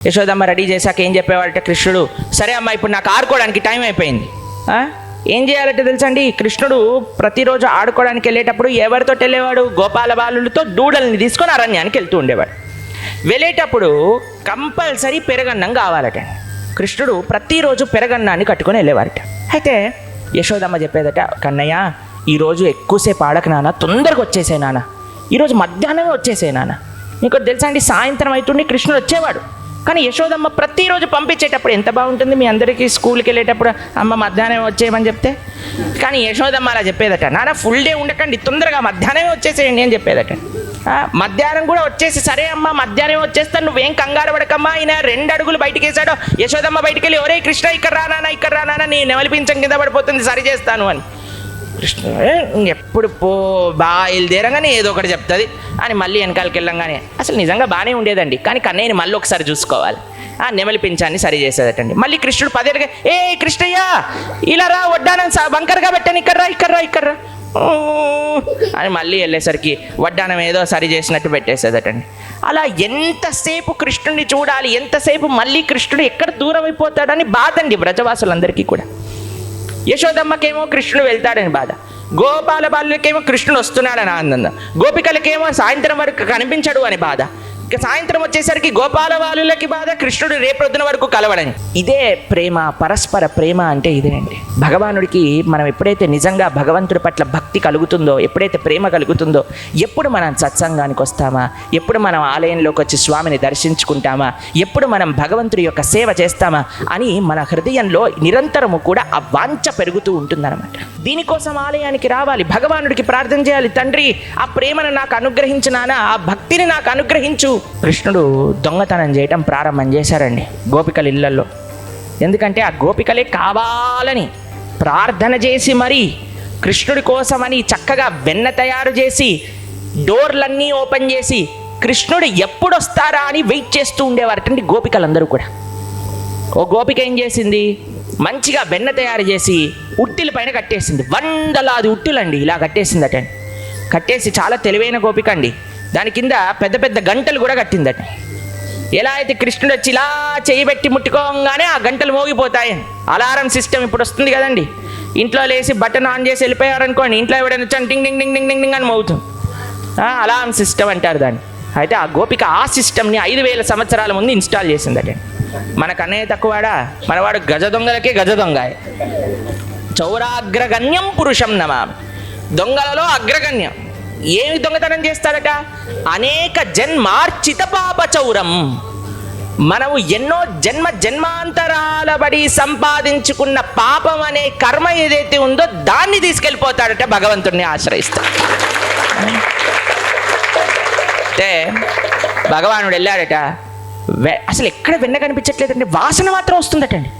Yashodamma ready చేశాక ఏం చెప్పేవాడట కృష్ణుడు, సరే అమ్మ ఇప్పుడు నాకు ఆడుకోవడానికి టైం అయిపోయింది. ఏం చేయాలంటే తెలుసండి, కృష్ణుడు ప్రతిరోజు ఆడుకోవడానికి వెళ్ళేటప్పుడు ఎవరితో వెళ్ళేవాడు? గోపాల బాలులతో దూడల్ని తీసుకొని అరణ్యానికి వెళ్తూ ఉండేవాడు. వెళ్ళేటప్పుడు కంపల్సరీ పెరగన్నం కావాలట. కృష్ణుడు ప్రతిరోజు పెరగన్నాన్ని కట్టుకొని వెళ్ళేవారట. అయితే యశోదమ్మ చెప్పేదట, కన్నయ్య ఈరోజు ఎక్కువసేపు ఆడక నాన్న, తొందరగా వచ్చేసే నాన్న, ఈరోజు మధ్యాహ్నమే వచ్చేసే నాన్న. మీకు తెలుసా అండి, సాయంత్రం అవుతుండి కృష్ణుడు వచ్చేవాడు. కానీ యశోదమ్మ ప్రతిరోజు పంపించేటప్పుడు ఎంత బాగుంటుంది, మీ అందరికీ స్కూల్కి వెళ్ళేటప్పుడు అమ్మ మధ్యాహ్నం వచ్చేయమని చెప్తే. కానీ యశోదమ్మ అలా చెప్పేదట, నాన్న ఫుల్ డే ఉండకండి, తొందరగా మధ్యాహ్నమే వచ్చేసేయండి అని చెప్పేదట. మధ్యాహ్నం కూడా వచ్చేసి, సరే అమ్మ మధ్యాహ్నం వచ్చేస్తాను, నువ్వేం కంగారు పడకమ్మా. ఆయన 2 అడుగులు బయటికి వేసాడు. యశోదమ్మ బయటికి వెళ్ళి, ఒరే కృష్ణ ఇక్కడ రానా, ఇక్కడ రానా, నీ నెమలిపించం కింద పడిపోతుంది, సరి చేస్తాను అని. కృష్ణ ఎప్పుడు బయలుదేరంగానే ఏదో ఒకటి చెప్తుంది అని మళ్ళీ వెనకాలకి వెళ్ళంగానే అసలు నిజంగా బాగానే ఉండేదండి. కానీ కన్నయ్యని మళ్ళీ ఒకసారి చూసుకోవాలి, నెమలి పింఛాన్ని సరి చేసేదటండి. మళ్ళీ కృష్ణుడు పదేరుగా, ఏ కృష్ణయ్య ఇలా రా, వడ్డానం వంకరగా పెట్టాను, ఇక్కడ రా, ఇక్కడ రా, ఇక్కడ రా అని మళ్ళీ వెళ్ళేసరికి వడ్డానం ఏదో సరి చేసినట్టు పెట్టేసేదటండి. అలా ఎంతసేపు కృష్ణుడిని చూడాలి, ఎంతసేపు మళ్ళీ కృష్ణుడు ఎక్కడ దూరం అయిపోతాడని బాధండి బ్రజవాసులందరికీ కూడా. యశోదమ్మకేమో కృష్ణుడు వెళ్తాడని బాధ, గోపాల బాలులకేమో కృష్ణుడు వస్తున్నాడని ఆనందం, గోపికలకేమో సాయంత్రం వరకు కనిపించడు అని బాధ. ఇక సాయంత్రం వచ్చేసరికి గోపాల బాలులకి బాధ, కృష్ణుడు రేపొద్దున వరకు కలవడని. ఇదే ప్రేమ, పరస్పర ప్రేమ అంటే ఇదే అండి. భగవానుడికి మనం ఎప్పుడైతే నిజంగా భగవంతుడి పట్ల భక్తి కలుగుతుందో, ఎప్పుడైతే ప్రేమ కలుగుతుందో, ఎప్పుడు మనం సత్సంగానికి వస్తామా, ఎప్పుడు మనం ఆలయంలోకి వచ్చి స్వామిని దర్శించుకుంటామా, ఎప్పుడు మనం భగవంతుడి యొక్క సేవ చేస్తామా అని మన హృదయంలో నిరంతరము కూడా ఆ వాంఛ పెరుగుతూ ఉంటుందన్నమాట. దీనికోసం ఆలయానికి రావాలి, భగవానుడికి ప్రార్థన చేయాలి, తండ్రి ఆ ప్రేమను నాకు అనుగ్రహించినానా, ఆ భక్తిని నాకు అనుగ్రహించు. కృష్ణుడు దొంగతనం చేయటం ప్రారంభం చేశారండి గోపికల ఇళ్లలో. ఎందుకంటే ఆ గోపికలే కావాలని ప్రార్థన చేసి మరీ కృష్ణుడి కోసమని చక్కగా వెన్న తయారు చేసి డోర్లన్నీ ఓపెన్ చేసి కృష్ణుడు ఎప్పుడు వస్తారా అని వెయిట్ చేస్తూ ఉండేవారటండి గోపికలందరూ కూడా. ఓ గోపిక ఏం చేసింది, మంచిగా వెన్న తయారు చేసి ఉట్టిల పైన కట్టేసింది. 100 ఉట్టిలండి ఇలా కట్టేసిందట. కట్టేసి చాలా తెలివైన గోపిక అండి, దాని కింద పెద్ద పెద్ద గంటలు కూడా కట్టిందట. ఎలా అయితే కృష్ణుడు వచ్చి ఇలా చేయబెట్టి ముట్టుకోగానే ఆ గంటలు మోగిపోతాయి. అలారం సిస్టమ్ ఇప్పుడు వస్తుంది కదండి, ఇంట్లో లేచి బటన్ ఆన్ చేసి వెళ్ళిపోయారనుకోండి, ఇంట్లో ఎవడైనా వచ్చాను టింగ్ టింగ్ టింగ్ టింగ్ టింగ్ టింగ్ అని మోగుతుంది. అలారం సిస్టమ్ అంటారు దాన్ని. అయితే ఆ గోపిక ఆ సిస్టమ్ని 5000 సంవత్సరాల ముందు ఇన్స్టాల్ చేసిందట. మన కన్నయ్య తక్కువాడా, మనవాడు గజ దొంగలకే గజ దొంగ. చౌరాగ్రగణ్యం పురుషం నమామి, దొంగలలో అగ్రగణ్యం. ఏమి దొంగతనం చేస్తాడట, అనేక జన్మార్చిత పాప చౌరం. మనము ఎన్నో జన్మాంతరాల బడి సంపాదించుకున్న పాపం అనే కర్మ ఏదైతే ఉందో దాన్ని తీసుకెళ్ళిపోతాడట, భగవంతుడిని ఆశ్రయిస్తాడు. అంటే భగవానుడు వెళ్ళాడట, అసలు ఎక్కడ వెన్న కనిపించట్లేదండి, వాసన మాత్రం వస్తుందటండి,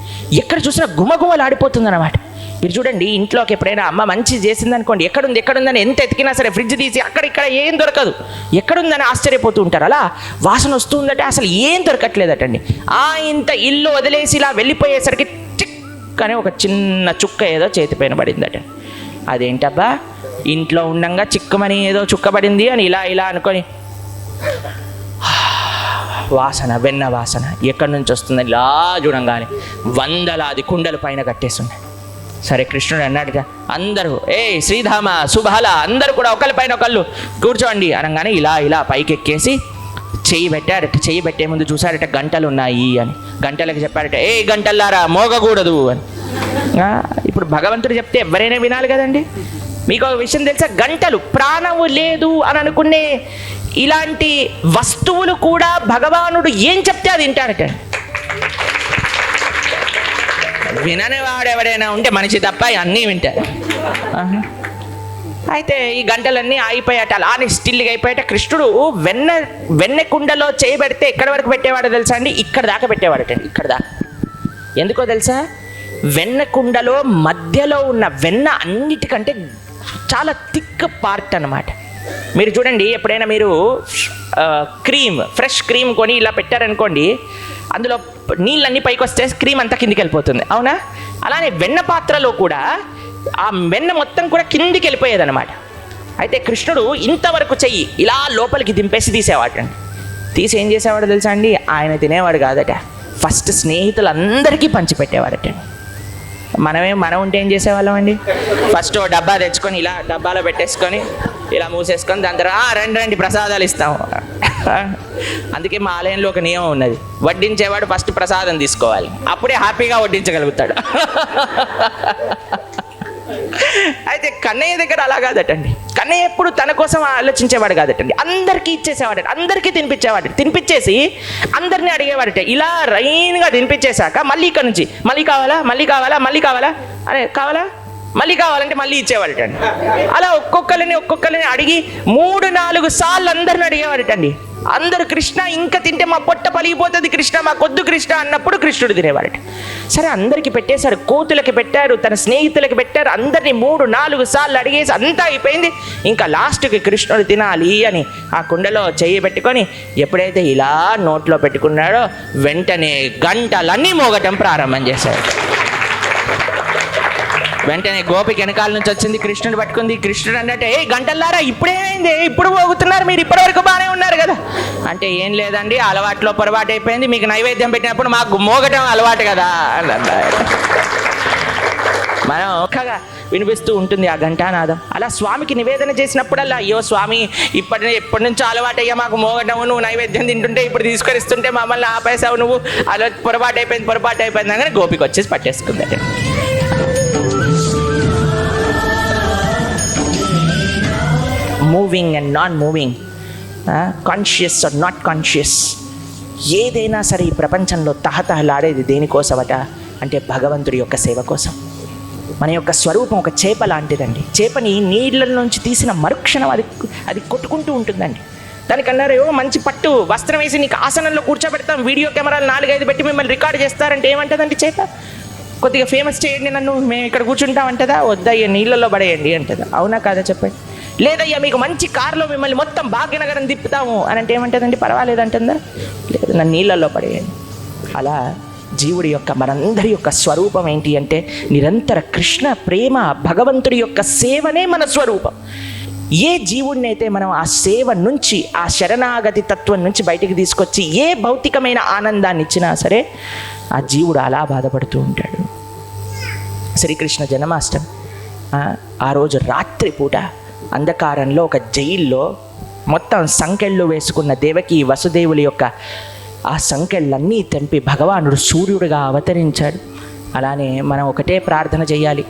ఎక్కడ చూసినా గుమగుమలు ఆడిపోతుంది అన్నమాట. మీరు చూడండి, ఇంట్లోకి ఎప్పుడైనా అమ్మ మంచి చేసింది అనుకోండి, ఎక్కడుందని ఎంత ఎతికినా సరే ఫ్రిడ్జ్ తీసి అక్కడ ఇక్కడ ఏం దొరకదు, ఎక్కడుందని ఆశ్చర్యపోతూ ఉంటారు. అలా వాసన వస్తుందంటే అసలు ఏం దొరకట్లేదటండి. ఇంత ఇల్లు వదిలేసి ఇలా వెళ్ళిపోయేసరికి చిక్ అని ఒక చిన్న చుక్క ఏదో చేతిపైన పడిందట. అదేంటబ్బా, ఇంట్లో ఉండంగా చిక్కుమని ఏదో చుక్కబడింది అని ఇలా అనుకొని వాసన, వెన్న వాసన ఎక్కడి నుంచి వస్తుందని ఇలా చూడంగానే 100 కుండల పైన కట్టేస్తున్నాయి. సరే కృష్ణుడు అన్నాడు, అందరూ శ్రీధామ శుభాల అందరూ కూడా ఒకళ్ళపైన ఒకళ్ళు కూర్చోండి అనగానే ఇలా పైకి ఎక్కేసి చెయ్యి పెట్టాడట. చెయ్యి పెట్టే ముందు చూశాడట గంటలు ఉన్నాయి అని. గంటలకు చెప్పాడట, గంటల్లారా మోగకూడదు అని. ఇప్పుడు భగవంతుడు చెప్తే ఎవరైనా వినాలి కదండి. మీకు ఒక విషయం తెలుసా, గంటలు ప్రాణము లేదు అని అనుకునే ఇలాంటి వస్తువులు కూడా భగవానుడు ఏం చెప్తే అది వింటాడట. విననివాడు ఎవడైనా ఉంటే మనిషి తప్ప అన్నీ వింటారు. అయితే ఈ గంటలన్నీ ఆగిపోయాట, అలానే స్టిల్గా అయిపోయాట. కృష్ణుడు వెన్న కుండలో చేయబెడితే ఎక్కడి వరకు పెట్టేవాడో తెలుసా అండి, ఇక్కడ దాకా పెట్టేవాడటండి, ఇక్కడ దాకా. ఎందుకో తెలుసా, వెన్న కుండలో మధ్యలో ఉన్న వెన్న అన్నిటికంటే చాలా థిక్ పార్ట్ అన్నమాట. మీరు చూడండి, ఎప్పుడైనా మీరు ఫ్రెష్ క్రీమ్ కొని ఇలా పెట్టారనుకోండి, అందులో నీళ్ళన్నీ పైకి వస్తే క్రీమ్ అంతా కిందికి వెళ్ళిపోతుంది, అవునా? అలానే వెన్న పాత్రలో కూడా ఆ వెన్న మొత్తం కూడా కిందికి వెళ్ళిపోయేదన్నమాట. అయితే కృష్ణుడు ఇంతవరకు చెయ్యి ఇలా లోపలికి దింపేసి తీసేవాటండి. తీసి ఏం చేసేవాడు తెలుసా అండి? ఆయన తినేవాడు కాదట, ఫస్ట్ స్నేహితులందరికీ పంచిపెట్టేవాడట. మనం ఉంటే ఏం చేసేవాళ్ళం అండి? ఫస్ట్ ఓ డబ్బా తెచ్చుకొని ఇలా డబ్బాలో పెట్టేసుకొని ఇలా మూసేసుకొని దాని తర్వాత రండి ప్రసాదాలు ఇస్తాము. అందుకే మా ఆలయంలో ఒక నియమం ఉన్నది, వడ్డించేవాడు ఫస్ట్ ప్రసాదం తీసుకోవాలి, అప్పుడే హ్యాపీగా వడ్డించగలుగుతాడు. అయితే కన్నయ్య దగ్గర అలా కాదటండి. కన్నయ్య ఎప్పుడు తన కోసం ఆలోచించేవాడు కాదటండి, అందరికీ ఇచ్చేసేవాడట, అందరికీ తినిపించేవాడు. తినిపించేసి అందరినీ అడిగేవాడట. ఇలా రైన్గా తినిపించేశాక మళ్ళీ ఇక్కడ నుంచి మళ్ళీ కావాలా అరే కావాలా మళ్ళీ కావాలంటే మళ్ళీ ఇచ్చేవాడటండి. అలా ఒక్కొక్కరిని అడిగి 3-4 సార్లు అందరిని అడిగేవాడటండి. అందరూ కృష్ణ ఇంకా తింటే మా పొట్ట పలిగిపోతుంది కృష్ణ, మా కొద్దు కృష్ణ అన్నప్పుడు కృష్ణుడు తినేవాడట. సరే అందరికి పెట్టేశారు, కోతులకి పెట్టారు, తన స్నేహితులకి పెట్టారు, అందరినీ 3-4 సార్లు అడిగేసి అంతా అయిపోయింది. ఇంకా లాస్ట్కి కృష్ణుడు తినాలి అని ఆ కుండలో చెయ్యి పెట్టుకొని ఎప్పుడైతే ఇలా నోట్లో పెట్టుకున్నాడో వెంటనే గంటలన్నీ మోగటం ప్రారంభం చేశాడు. వెంటనే గోపిక వెనకాల నుంచి వచ్చింది, కృష్ణుడు పట్టుకుంది. కృష్ణుడు అన్నట్టే, ఏ గంటల్లారా ఇప్పుడేమైంది, ఇప్పుడు పోగుతున్నారు, మీరు ఇప్పటివరకు బాగానే ఉన్నారు కదా అంటే, ఏం లేదండి అలవాట్లో పొరపాటు అయిపోయింది, మీకు నైవేద్యం పెట్టినప్పుడు మాకు మోగటం అలవాటు కదా అన్నారు. మనం ఒక్కగా వినిపిస్తూ ఉంటుంది ఆ ఘంటానాదం. అలా స్వామికి నివేదన చేసినప్పుడల్లా, అయ్యో స్వామి ఎప్పటి నుంచో అలవాటు అయ్యా మాకు మోగటము, నువ్వు నైవేద్యం తింటుంటే ఇప్పుడు తీసుకొరిస్తుంటే మమ్మల్ని ఆపేసావు, నువ్వు అలా పొరపాటు అయిపోయింది అని గోపిక వచ్చేసి పట్టేసుకుందట. Moving and non moving, conscious or not conscious, ఏదైనా సరే ఈ ప్రపంచంలో తహతహలాడేది దేనికోసమట అంటే భగవంతుడి యొక్క సేవ కోసం. మన యొక్క స్వరూపం ఒక చేప లాంటిదండి. చేపని నీళ్ళ నుంచి తీసిన మరుక్షణం అది కొట్టుకుంటూ ఉంటుందండి. దానికన్నారు మంచి పట్టు వస్త్రం వేసి నీకు ఆసనంలో కూర్చోబెడతాం, వీడియో కెమెరాలు 4-5 పెట్టి మిమ్మల్ని రికార్డ్ చేస్తారంటే ఏమంటుందండి చేప? కొద్దిగా ఫేమస్ చేయండి నన్ను, మేము ఇక్కడ కూర్చుంటాం అంటదా? వద్దయ్య నీళ్ళల్లో పడేయండి అంటదా? అవునా కాదా చెప్పండి? లేదయ్యా మీకు మంచి కారులో మిమ్మల్ని మొత్తం భాగ్యనగరం తిప్పుతాము అని అంటే ఏమంటుందండి? పర్వాలేదు అంటుందా? లేదు, నన్ను నీళ్ళల్లో పడేయండి. అలా జీవుడి యొక్క మనందరి యొక్క స్వరూపం ఏంటి అంటే నిరంతర కృష్ణ ప్రేమ, భగవంతుడి యొక్క సేవనే మన స్వరూపం. ఏ జీవుడినైతే మనం ఆ సేవ నుంచి, ఆ శరణాగతి తత్వం నుంచి బయటికి తీసుకొచ్చి ఏ భౌతికమైన ఆనందాన్ని ఇచ్చినా సరే ఆ జీవుడు అలా బాధపడుతూ ఉంటాడు. శ్రీకృష్ణ జన్మాష్టమి ఆ రోజు రాత్రి పూట అంధకారంలో ఒక జైల్లో మొత్తం సంకెళ్ళు వేసుకున్న దేవకి వసుదేవుల యొక్క ఆ సంకెళ్ళన్నీ తెంపి భగవానుడు సూర్యుడిగా అవతరించాడు. అలానే మనం ఒకటే ప్రార్థన చేయాలి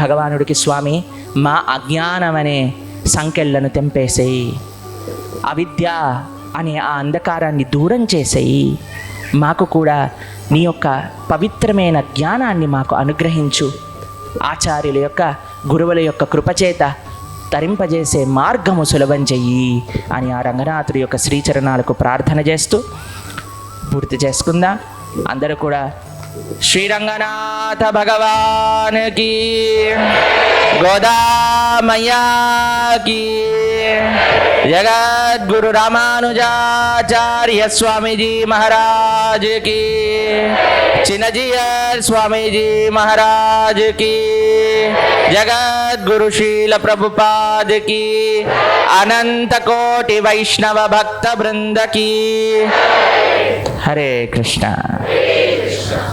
భగవానుడికి, స్వామి మా అజ్ఞానం అనే సంకెళ్ళను తెంపేసేయి, అవిద్య అనే ఆ అంధకారాన్ని దూరం చేసేయి, మాకు కూడా నీ యొక్క పవిత్రమైన జ్ఞానాన్ని మాకు అనుగ్రహించు, ఆచార్యుల యొక్క గురువుల యొక్క కృపచేత తరింపజేసే మార్గము సులభం చెయ్యి అని ఆ రంగనాథుడి యొక్క శ్రీచరణాలకు ప్రార్థన చేస్తూ పూర్తి చేసుకుందాం. అందరూ కూడా శ్రీరంగనాథ భగవానికి, గోదామయ్యాకి, జగద్గురు రామానుజాచార్య స్వామీజీ మహారాజ్ కి, చిన్నజీయర్ స్వామీజీ మహారాజ్ కి, జగద్గురు శ్రీల ప్రభుపాద్ కి, అనంత కోటి వైష్ణవ భక్త బృంద కి. హరే కృష్ణ.